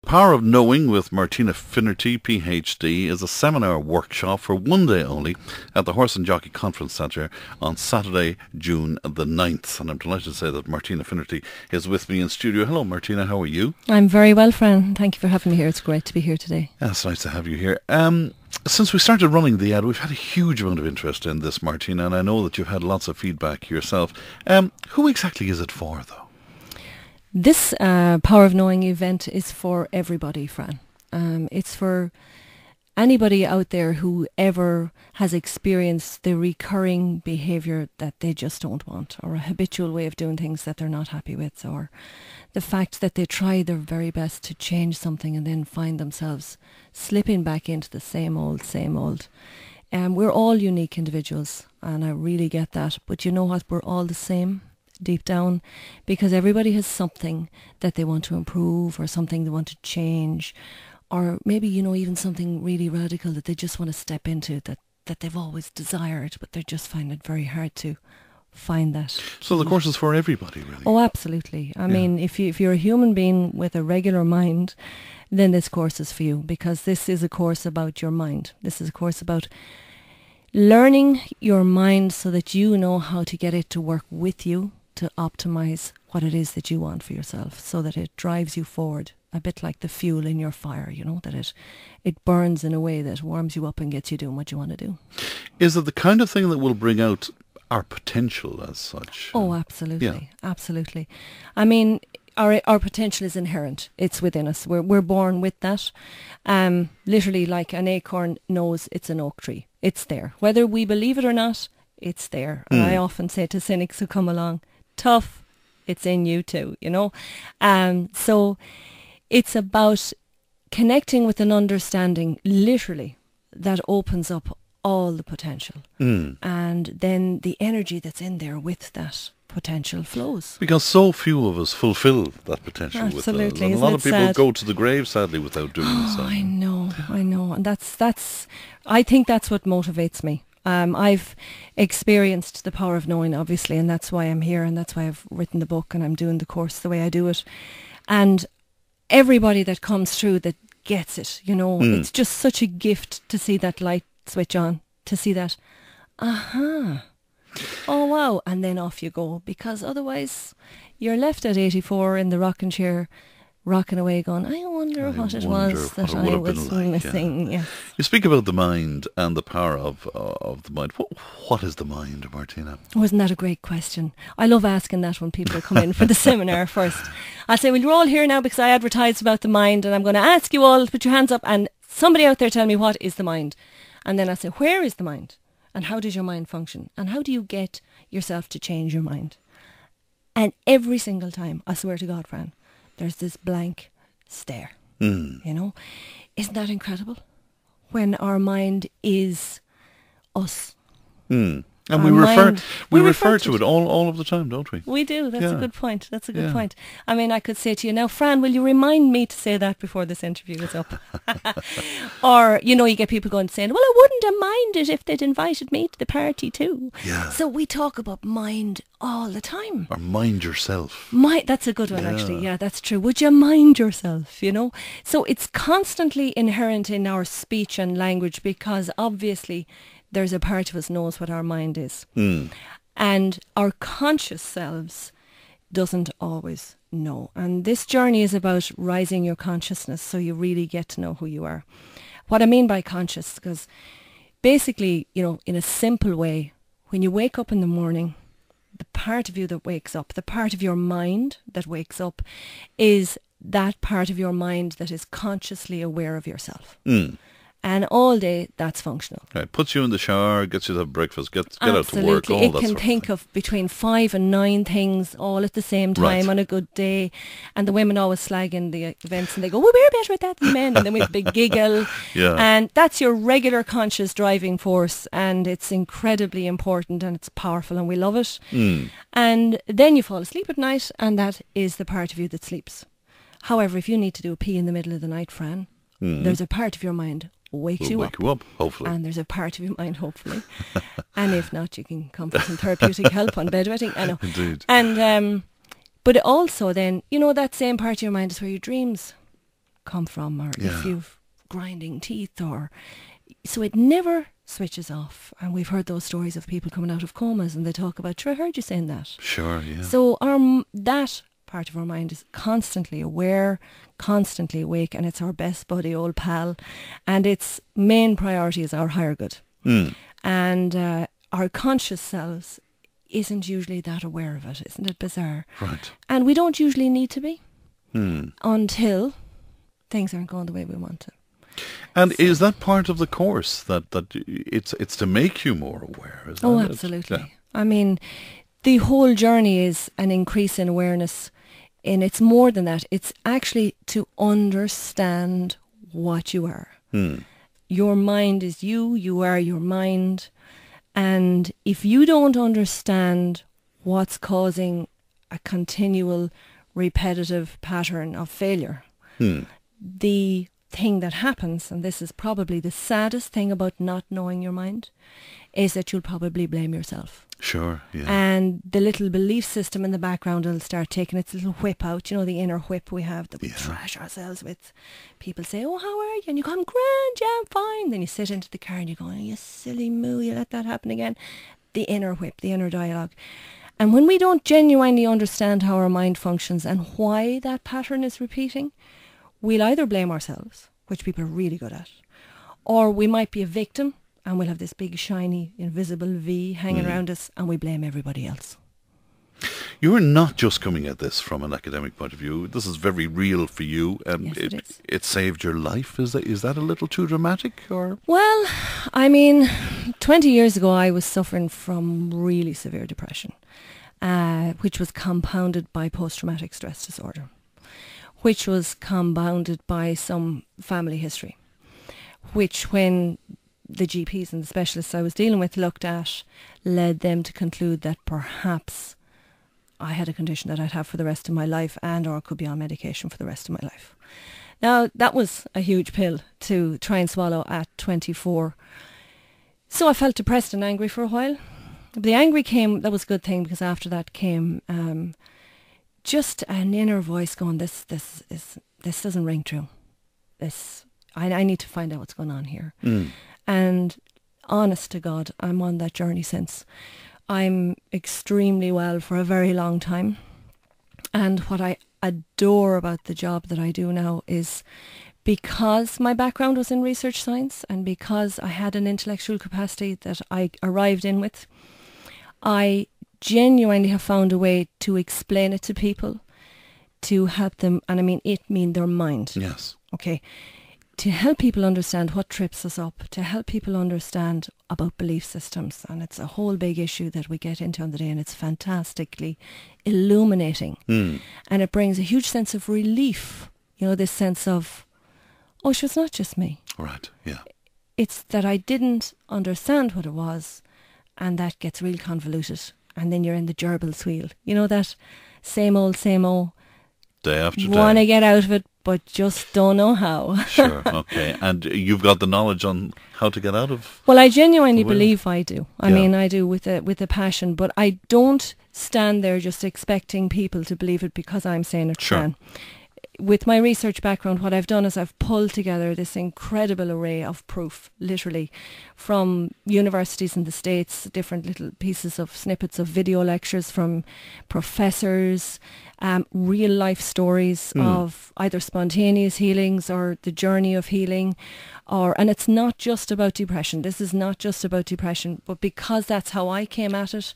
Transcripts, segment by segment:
Power of Knowing with Martina Finnerty, PhD, is a seminar workshop for one day only at the Horse and Jockey Conference Centre on Saturday, June the 9th. And I'm delighted to say that Martina Finnerty is with me in studio. Hello, Martina. How are you? I'm very well, Fran. Thank you for having me here. It's great to be here today. Yeah, it's nice to have you here. Since we started running the ad, we've had a huge amount of interest in this, Martina, and I know that you've had lots of feedback yourself. Who exactly is it for, though? This Power of Knowing event is for everybody, Fran. It's for anybody out there who ever has experienced the recurring behaviour that they just don't want, or a habitual way of doing things that they're not happy with, or the fact that they try their very best to change something and then find themselves slipping back into the same old, same old. We're all unique individuals, and I really get that. But you know what? We're all the same deep down, because everybody has something that they want to improve, or something they want to change, or maybe, you know, even something really radical that they just want to step into, that they've always desired, but they just find it very hard to find that. So the course is for everybody, really? Oh, absolutely. I mean, if you're a human being with a regular mind, then this course is for you, because this is a course about your mind. This is a course about learning your mind so that you know how to get it to work with you, to optimize what it is that you want for yourself, so that it drives you forward, a bit like the fuel in your fire, you know, that it burns in a way that warms you up and gets you doing what you want to do. Is it the kind of thing that will bring out our potential as such? Oh, absolutely. Absolutely. I mean, our potential is inherent. It's within us. We're born with that. Literally, like an acorn knows it's an oak tree. It's there. Whether we believe it or not, it's there. And I often say to cynics who come along, tough, it's in you too, you know. So it's about connecting with an understanding, literally, that opens up all the potential. And then the energy that's in there with that potential flows. Because so few of us fulfill that potential. Absolutely. And a lot of people go to the grave, sadly, without doing so. I know. And I think that's what motivates me. I've experienced the power of knowing, obviously, and that's why I'm here, and that's why I've written the book, and I'm doing the course the way I do it. And everybody that comes through that gets it, you know, it's just such a gift to see that light switch on, to see that, oh wow, and then off you go, because otherwise you're left at 84 in the rocking chair, rocking away going, I wonder what it was that I was missing. Yeah. You speak about the mind and the power of the mind. What is the mind, Martina? Wasn't that a great question? I love asking that when people come in for the seminar first. I say, well, you're all here now because I advertised about the mind, and I'm going to ask you all to put your hands up, and somebody out there tell me, what is the mind? And then I say, where is the mind? And how does your mind function? And how do you get yourself to change your mind? And every single time, I swear to God, Fran, there's this blank stare, you know. Isn't that incredible? When our mind is us. And we refer to it all of the time, don't we? We do. That's a good point. That's a good point. I mean, I could say to you, now, Fran, will you remind me to say that before this interview is up? Or, you know, you get people going saying, well, I wouldn't have minded if they'd invited me to the party too. Yeah. So we talk about mind all the time. Or mind yourself. That's a good one, actually. Yeah, that's true. Would you mind yourself, you know? So it's constantly inherent in our speech and language, because obviously there's a part of us knows what our mind is. And our conscious selves doesn't always know. And this journey is about rising your consciousness so you really get to know who you are. What I mean by conscious, because basically, you know, in a simple way, when you wake up in the morning, the part of you that wakes up, the part of your mind that wakes up, is that part of your mind that is consciously aware of yourself. And all day, that's functional. Right, puts you in the shower, gets you to have breakfast, get out to work, all that It can think of between 5 and 9 things all at the same time on a good day. And the women always slag in the events, and they go, well, we're better at that than men. And then we have a big giggle. And that's your regular conscious driving force. And it's incredibly important, and it's powerful, and we love it. And then you fall asleep at night, and that is the part of you that sleeps. However, if you need to do a pee in the middle of the night, Fran, there's a part of your mind wakes you up, hopefully. And there's a part of your mind, hopefully. And if not, you can come for some therapeutic help on bedwetting. I know. Indeed. And but also then, you know, that same part of your mind is where your dreams come from, or Yeah. if you've grinding teeth, or so it never switches off. And we've heard those stories of people coming out of comas, and they talk about, "Sure, I heard you saying that." Sure, yeah. So that part of our mind is constantly aware, constantly awake, and it's our best buddy, old pal. And its main priority is our higher good. Mm. And our conscious selves isn't usually that aware of it. Isn't it bizarre? Right. And we don't usually need to be Mm. until things aren't going the way we want to. And is that part of the course, that it's to make you more aware? Is Oh, that it? absolutely. Yeah. I mean, the whole journey is an increase in awareness, and it's more than that. It's actually to understand what you are. Mm. Your mind is you, you are your mind. And if you don't understand what's causing a continual repetitive pattern of failure, Mm. the thing that happens, and this is probably the saddest thing about not knowing your mind, is that you'll probably blame yourself. Sure, yeah. And the little belief system in the background will start taking its little whip out, you know, the inner whip we have that we Yeah. trash ourselves with. People say, "Oh, how are you?" And you go, "I'm grand, yeah, I'm fine." Then you sit into the car and you go, "Oh, you silly moo, you let that happen again." The inner whip, the inner dialogue. And when we don't genuinely understand how our mind functions and why that pattern is repeating, we'll either blame ourselves, which people are really good at, or we might be a victim and we'll have this big, shiny, invisible V hanging around us, and we blame everybody else. You're not just coming at this from an academic point of view. This is very real for you, and Yes, it is. it saved your life. Is that a little too dramatic, or? Well, I mean, 20 years ago I was suffering from really severe depression, which was compounded by post-traumatic stress disorder, which was compounded by some family history, which when the GPs and the specialists I was dealing with looked at, led them to conclude that perhaps I had a condition that I'd have for the rest of my life, and or could be on medication for the rest of my life. Now, that was a huge pill to try and swallow at 24. So I felt depressed and angry for a while. The angry came, that was a good thing, because after that came just an inner voice going, this doesn't ring true. I need to find out what's going on here. Mm. And honest to God, I'm on that journey since. I'm extremely well for a very long time. And what I adore about the job that I do now is, because my background was in research science and because I had an intellectual capacity that I arrived in with, I genuinely have found a way to explain it to people, to help them, and I mean their mind. Yes. Okay. To help people understand what trips us up, to help people understand about belief systems. And it's a whole big issue that we get into on the day, and it's fantastically illuminating. Mm. And it brings a huge sense of relief, you know, this sense of, oh, so it's not just me. Right, yeah. It's that I didn't understand what it was, and that gets real convoluted. And then you're in the gerbils wheel. You know, that same old, Day after day. want to get out of it, but just don't know how. Sure, okay. And you've got the knowledge on how to get out of... Well, I genuinely Well, believe I do. I yeah. mean, I do with a passion, but I don't stand there just expecting people to believe it because I'm saying it. Sure. Fran. With my research background, what I've done is I've pulled together this incredible array of proof, literally, from universities in the States, different little pieces of snippets of video lectures from professors, real life stories of either spontaneous healings or the journey of healing, and it's not just about depression. This is not just about depression, but because that's how I came at it,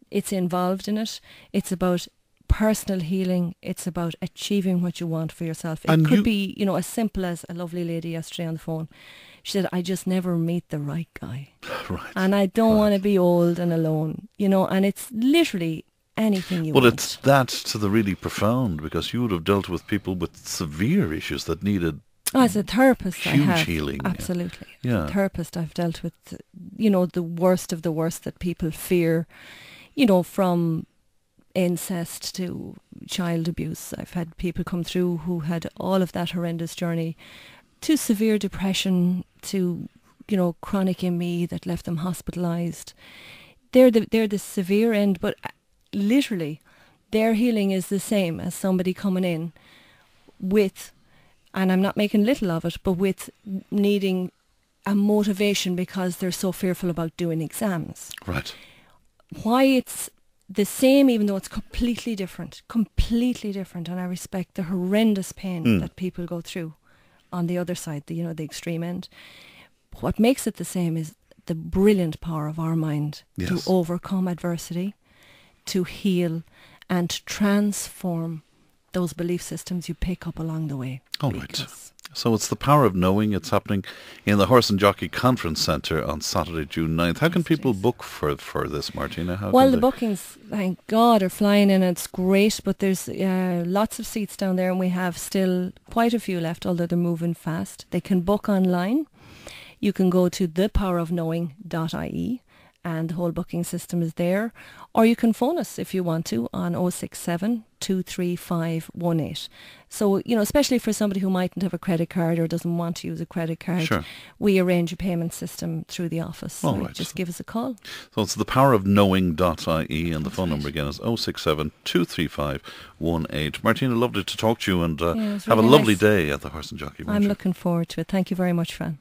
it's involved in it. It's about personal healing. It's about achieving what you want for yourself. It And could you- be, you know, as simple as a lovely lady yesterday on the phone. She said, I just never meet the right guy. Right. And I don't want to be old and alone, you know, and it's literally anything you Well, want. it's that to the really profound, because you would have dealt with people with severe issues that needed... As a therapist, I huge have. healing, yeah. Absolutely. Yeah. Therapist, I've dealt with, you know, the worst of the worst that people fear, you know, from incest to child abuse. I've had people come through who had all of that horrendous journey, to severe depression, to, you know, chronic ME that left them hospitalised. They're the severe end, but literally their healing is the same as somebody coming in with and I'm not making little of it, but with needing a motivation because they're so fearful about doing exams. Right. Why it's the same, even though it's completely different, and I respect the horrendous pain that people go through on the other side, the extreme end. What makes it the same is the brilliant power of our mind to overcome adversity, to heal, and to transform those belief systems you pick up along the way. All right. So it's the power of knowing. It's happening in the Horse and Jockey Conference Centre on Saturday, June 9th. How can people book for this, Martina? Well, the bookings, thank God, are flying in. It's great, but there's lots of seats down there, and we have still quite a few left, although they're moving fast. They can book online. You can go to thepowerofknowing.ie, and the whole booking system is there. Or you can phone us if you want to on 067 23518. So, especially for somebody who mightn't have a credit card or doesn't want to use a credit card, we arrange a payment system through the office. All so right. Just give us a call. So it's thepowerofknowing.ie, and the phone number again is 067 23518. Martina, lovely to talk to you, and have a lovely day at the Horse and Jockey. I'm looking forward to it. Thank you very much, Fran.